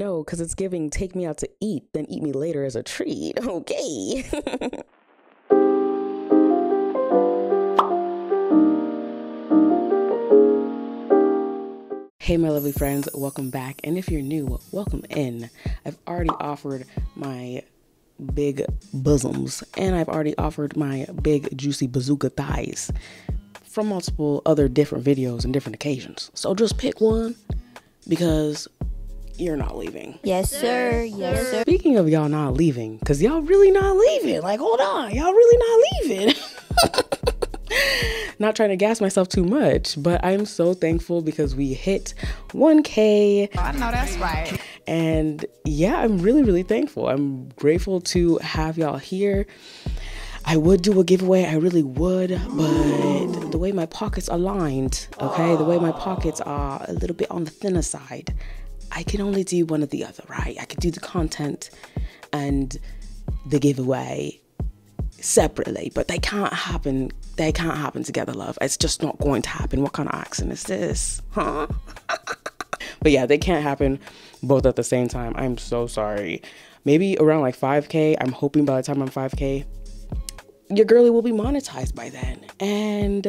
know, because it's giving take me out to eat, then eat me later as a treat. Okay. Hey my lovely friends, welcome back, and if you're new, welcome in. I've already offered my big bosoms and I've already offered my big juicy bazooka thighs from multiple other different videos and different occasions. So just pick one because you're not leaving. Yes sir, yes sir. Speaking of y'all not leaving, because y'all really not leaving. Like, hold on, y'all really not leaving. Not trying to gas myself too much, but I'm so thankful because we hit 1K. Oh, I know that's right. And yeah, I'm really thankful. I'm grateful to have y'all here. I would do a giveaway, I really would, but the way my pockets are lined, okay, the way my pockets are a little bit on the thinner side, I can only do one or the other, right? I could do the content and the giveaway separately, but they can't happen together, love. It's just not going to happen. What kind of accent is this, huh? But yeah, they can't happen both at the same time. I'm so sorry. Maybe around like 5K. I'm hoping by the time I'm 5K, your girly will be monetized by then, and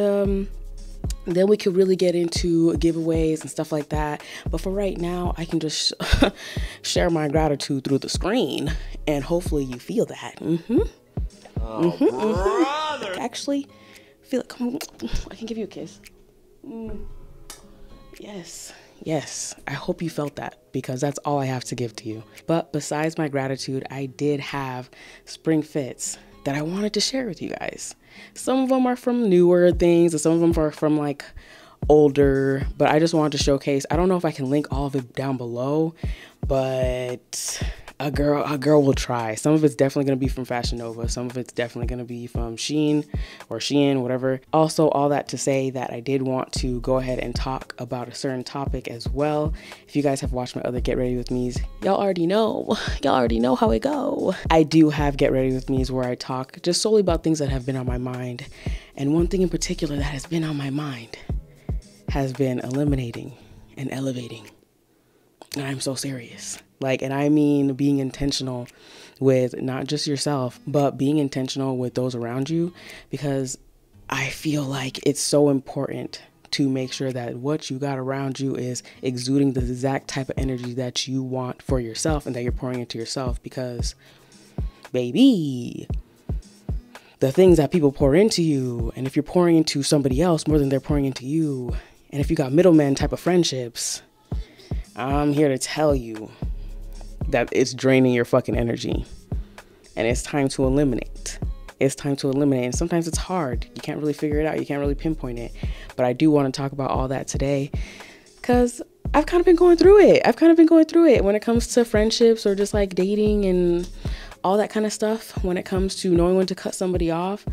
then we could really get into giveaways and stuff like that. But for right now, I can just share my gratitude through the screen, and hopefully you feel that. Actually, feel it. Come on, I can give you a kiss. Yes, I hope you felt that, because that's all I have to give to you. But besides my gratitude, I did have spring fits that I wanted to share with you guys. Some of them are from newer things and some of them are from like older, but I just wanted to showcase. I don't know if I can link all of it down below, but a girl will try. Some of it's definitely going to be from Fashion Nova. Some of it's definitely going to be from Shein or Shein, whatever. Also, all that to say that I did want to go ahead and talk about a certain topic as well. If you guys have watched my other Get Ready With Me's, y'all already know how it go. I do have Get Ready With Me's where I talk just solely about things that have been on my mind. And one thing in particular that has been on my mind has been eliminating and elevating. And I'm so serious. And I mean being intentional with not just yourself, but being intentional with those around you, because I feel like it's so important to make sure that what you got around you is exuding the exact type of energy that you want for yourself and that you're pouring into yourself. Because, baby, the things that people pour into you, and if you're pouring into somebody else more than they're pouring into you, and if you got middleman type of friendships, I'm here to tell you that it's draining your fucking energy, and it's time to eliminate. It's time to eliminate. And sometimes it's hard. You can't really figure it out. You can't really pinpoint it. But I do want to talk about all that today, because I've kind of been going through it. When it comes to friendships or just like dating and all that kind of stuff, when it comes to knowing when to cut somebody off.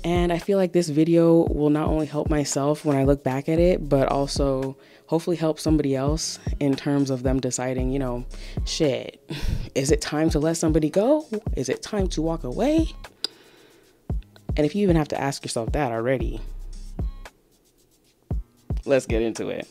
And I feel like this video will not only help myself when I look back at it, but also hopefully help somebody else in terms of them deciding, you know, shit, is it time to let somebody go? Is it time to walk away? And if you even have to ask yourself that already, let's get into it.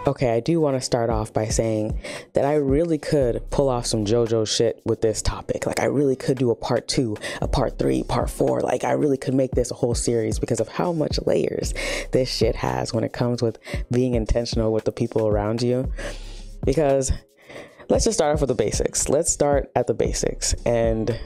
Okay, I do want to start off by saying that I really could pull off some JoJo shit with this topic. Like, I really could do a part 2, a part 3, part 4. Like, I really could make this a whole series because of how much layers this shit has when it comes with being intentional with the people around you. Because let's just start off with the basics. Let's start at the basics. And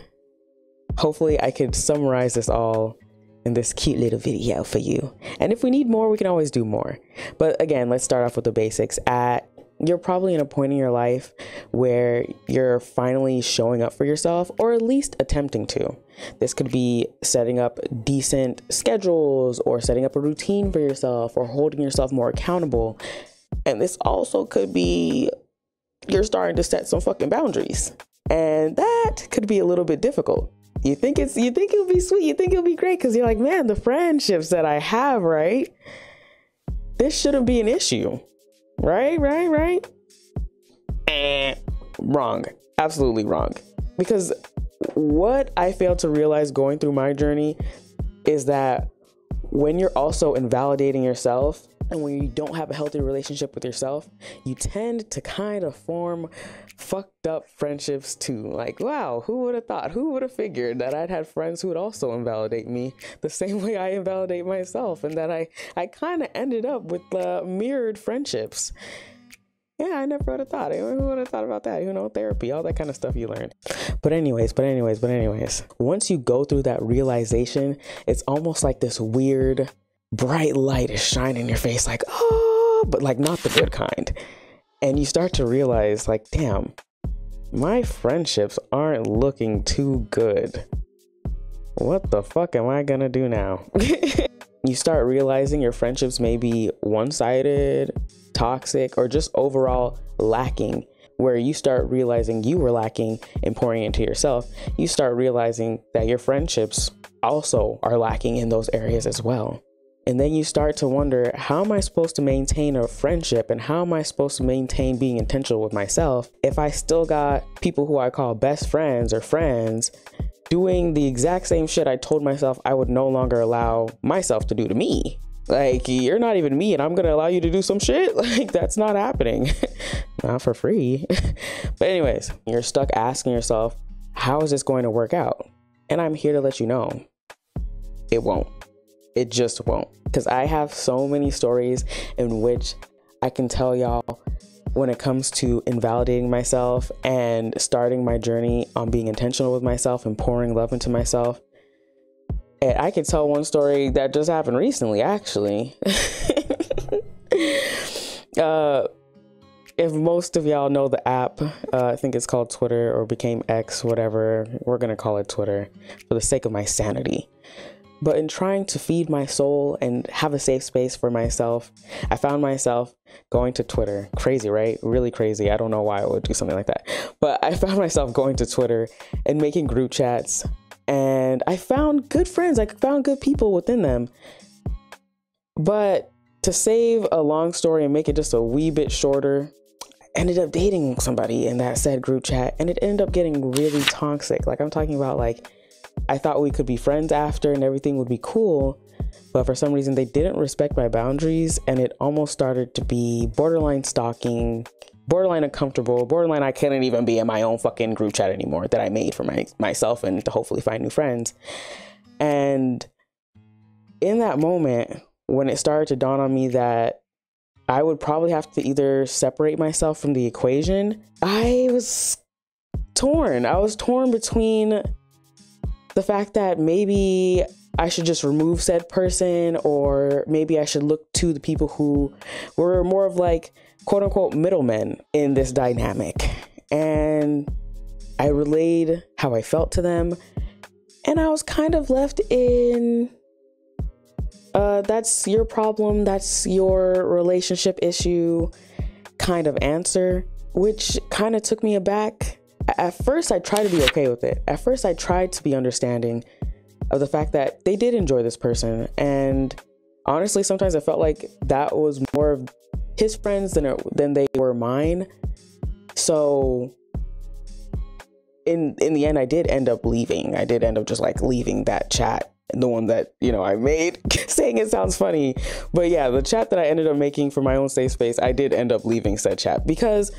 hopefully I could summarize this all in this cute little video for you. And if we need more, we can always do more. But again, let's start off with the basics. You're probably in a point in your life where you're finally showing up for yourself, or at least attempting to. This could be setting up decent schedules, or setting up a routine for yourself, or holding yourself more accountable. And this also could be you're starting to set some fucking boundaries. And that could be a little bit difficult. You think it'll be sweet, you think it'll be great, because you're like, man, the friendships that I have, right? This shouldn't be an issue. Right? Wrong. Absolutely wrong. Because what I failed to realize going through my journey is that when you're also invalidating yourself, And when you don't have a healthy relationship with yourself, you tend to kind of form fucked up friendships too. Like, wow, who would have thought? Who would have figured that I'd had friends who would also invalidate me the same way I invalidate myself, and that I kind of ended up with mirrored friendships. Yeah, I never would have thought. Who would have thought about that? You know, therapy, all that kind of stuff you learn. But anyways, once you go through that realization, it's almost like this weird bright light is shining in your face, like, oh, but like not the good kind. And you start to realize, like, damn, my friendships aren't looking too good. What the fuck am I gonna do now? You start realizing your friendships may be one-sided, toxic, or just overall lacking, where you start realizing you were lacking in pouring into yourself. You start realizing that your friendships also are lacking in those areas as well. And then you start to wonder, how am I supposed to maintain a friendship, and how am I supposed to maintain being intentional with myself if I still got people who I call best friends or friends doing the exact same shit I told myself I would no longer allow myself to do to me? Like, you're not even me and I'm gonna allow you to do some shit? Like, that's not happening. Not for free. But anyways, you're stuck asking yourself, how is this going to work out? And I'm here to let you know, it won't. It just won't. Because I have so many stories in which I can tell y'all when it comes to invalidating myself and starting my journey on being intentional with myself and pouring love into myself. And I could tell one story that just happened recently, actually. If most of y'all know the app, I think it's called Twitter, or became X, whatever. We're going to call it Twitter for the sake of my sanity. But in trying to feed my soul and have a safe space for myself, I found myself going to Twitter. Crazy, right? Really crazy. I don't know why I would do something like that. But I found myself going to Twitter and making group chats. And I found good friends. I found good people within them. But to save a long story and make it just a wee bit shorter, I ended up dating somebody in that said group chat. And it ended up getting really toxic. Like, I'm talking about, like, I thought we could be friends after and everything would be cool, but for some reason they didn't respect my boundaries, and it almost started to be borderline stalking, borderline uncomfortable, borderline I couldn't even be in my own fucking group chat anymore that I made for myself and to hopefully find new friends. And in that moment, when it started to dawn on me that I would probably have to either separate myself from the equation, I was torn. I was torn between the fact that maybe I should just remove said person, or maybe I should look to the people who were more of like quote unquote middlemen in this dynamic. And I relayed how I felt to them, and I was kind of left in, that's your problem, that's your relationship issue kind of answer, which kind of took me aback. At first, I tried to be okay with it. At first, I tried to be understanding of the fact that they did enjoy this person. And honestly, sometimes I felt like that was more of his friends than they were mine. So in the end, I did end up leaving. I did end up just like leaving that chat, the one that, you know, I made. Saying it sounds funny, but yeah, the chat that I ended up making for my own safe space, I did end up leaving said chat because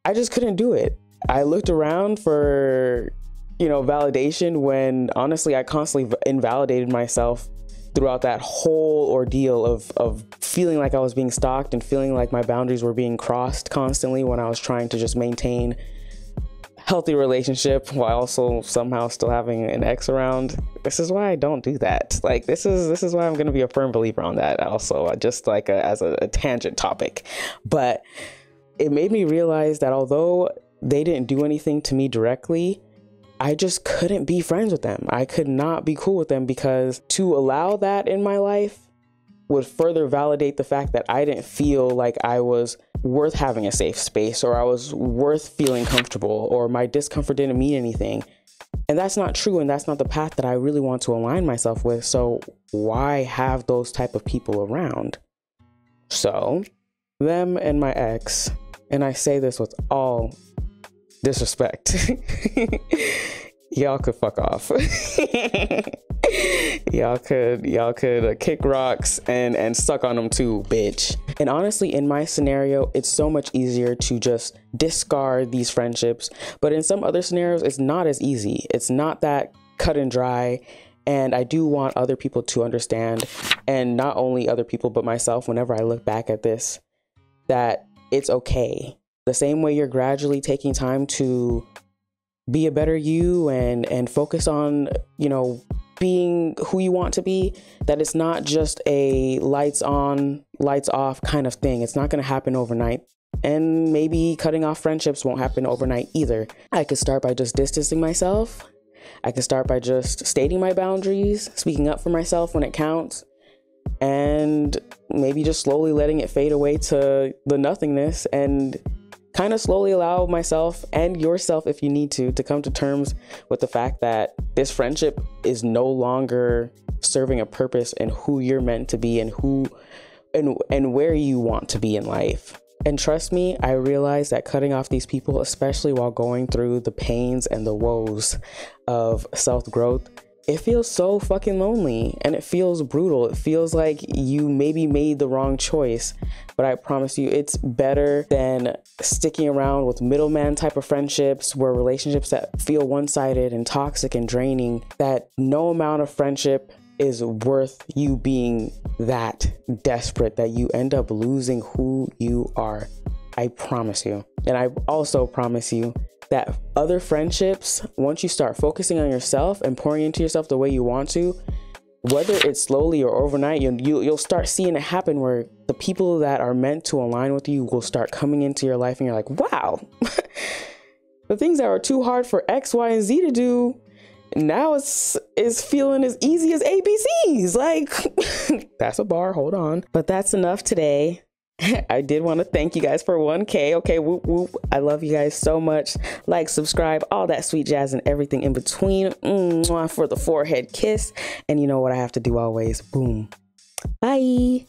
I just couldn't do it. I looked around for, you know, validation when honestly I constantly invalidated myself throughout that whole ordeal of feeling like I was being stalked and feeling like my boundaries were being crossed constantly when I was trying to just maintain healthy relationship while also somehow still having an ex around. This is why I don't do that. Like, this is why I'm going to be a firm believer on that also, just like as a tangent topic. But it made me realize that although they didn't do anything to me directly, I just couldn't be friends with them. I could not be cool with them, because to allow that in my life would further validate the fact that I didn't feel like I was worth having a safe space, or I was worth feeling comfortable, or my discomfort didn't mean anything. And that's not true, and that's not the path that I really want to align myself with. So why have those type of people around? So them and my ex, and I say this with all disrespect, y'all could fuck off. y'all could kick rocks and suck on them too, bitch. And honestly, in my scenario, it's so much easier to just discard these friendships. But in some other scenarios, it's not as easy. It's not that cut and dry. And I do want other people to understand, and not only other people, but myself, whenever I look back at this, that it's okay. The same way you're gradually taking time to be a better you and focus on, you know, being who you want to be, that it's not just a lights on, lights off kind of thing. It's not going to happen overnight. And maybe cutting off friendships won't happen overnight either. I could start by just distancing myself. I can start by just stating my boundaries, speaking up for myself when it counts, and maybe just slowly letting it fade away to the nothingness, and kind of slowly allow myself and yourself, if you need to come to terms with the fact that this friendship is no longer serving a purpose in who you're meant to be and who and where you want to be in life. And trust me, I realize that cutting off these people, especially while going through the pains and the woes of self-growth, it feels so fucking lonely and it feels brutal. It feels like you maybe made the wrong choice, but I promise you it's better than sticking around with middleman type of friendships, where relationships that feel one-sided and toxic and draining, that no amount of friendship is worth you being that desperate that you end up losing who you are. I promise you. And I also promise you that other friendships, once you start focusing on yourself and pouring into yourself the way you want to, whether it's slowly or overnight, you'll start seeing it happen, where the people that are meant to align with you will start coming into your life and you're like, wow, the things that were too hard for X, Y, and Z to do, now it's feeling as easy as ABCs. Like, that's a bar, hold on. But that's enough today. I did want to thank you guys for 1K. Okay, whoop whoop. I love you guys so much. Like, subscribe, all that sweet jazz and everything in between. Mwah, for the forehead kiss. And you know what I have to do always. Boom. Bye.